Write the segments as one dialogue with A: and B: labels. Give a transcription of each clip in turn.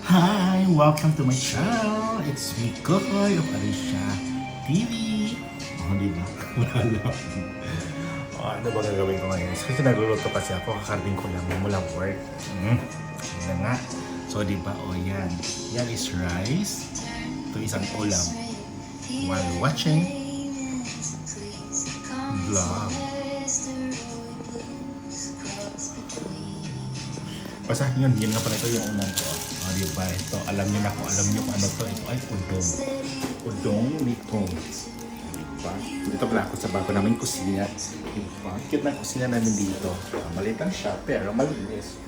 A: Hi! Welcome to my channel! It's me, Kokoy of Alicia TV! Oh, di ba? Wala lang. Oh, ano ba gagawin ko ngayon? Kasi nagluluto kasi ako, kakarding ko lang mula work. Yan nga. So, di ba? O, yan. Yan is rice. Ito isang ulam. While watching vlog. Basta yun nga pala ito yung unang ko. O, diba? Ito, alam niyo na kung ano to. Ito ay udong. Udong nito. Diba? Dito pala ako sa bago namin kusina. Diba? Cute na kusina namin dito. Maliit lang siya, pero malinis.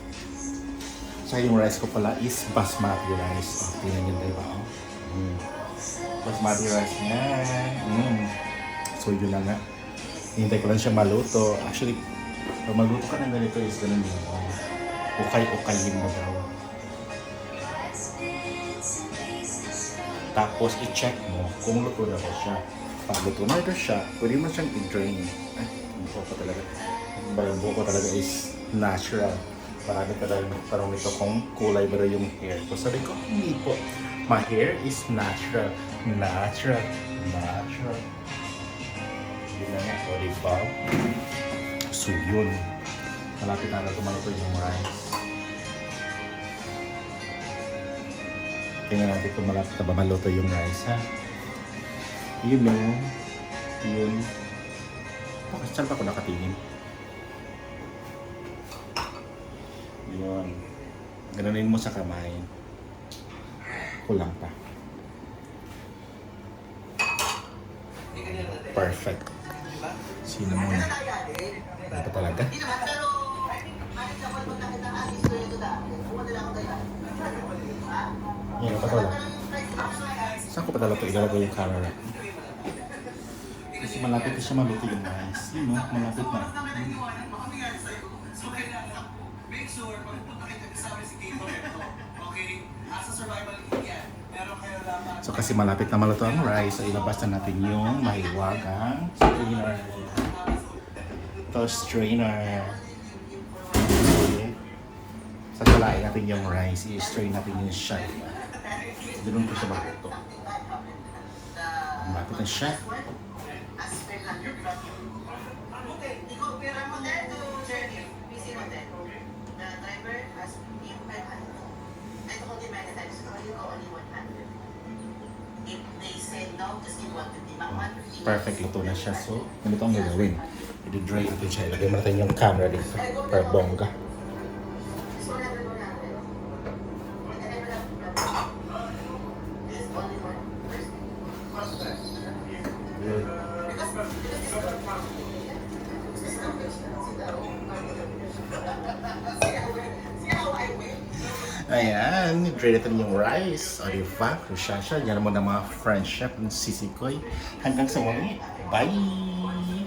A: So, yung rice ko pala is basmati rice. O, tingnan nyo diba? Basmati rice nga. So, yun lang nga. Hintay ko lang siya maluto. Actually, pag maluto ka ng ganito is ganun yun. Ukay-ukayin mo daw. Tapos i-check mo kung luto na ba siya. Pag luto na ito siya, pwede mo siyang i-drain. Ay, ang buko ko talaga. Ang buko ko talaga is natural. Marami ka dahil magtanong nito kung kulay ba yung hair ko. Sabi ko, hindi po. My hair is natural. Natural. Natural. Yun na nga. O, diba? So, yun. Malapit na maluto yung rice. Tingnan natin kung malapit na ba maluto yung rice, ha? Yun o. Yun. Bakit saan pa ako nakatingin? Yun. Gananin mo sa kamay. Kulang pa. Perfect. Sino muna? Ano pa talaga? Yan, patala. Saan ko patala ito ilalagay yung camera? Kasi malapit na siya maluto yung rice. Yun no, malapit na. So kasi malapit na maluto ang rice, so ilabas na natin yung mahiwagang strainer. Ito, strainer. Okay. Sasalain natin yung rice, i-strain natin yung siya. Doon ko siya maluto. Malapit na siya. Perfect, luto na siya. So, ganito ang gagawin. I-drain natin siya. Ilagay mo natin yung camera dito. Para bongga. Ayan, drain natin yung rice. O diba, Rushasha. Yan naman ang mga French chef ng Sisikoy. Hanggang sa muli. Bye!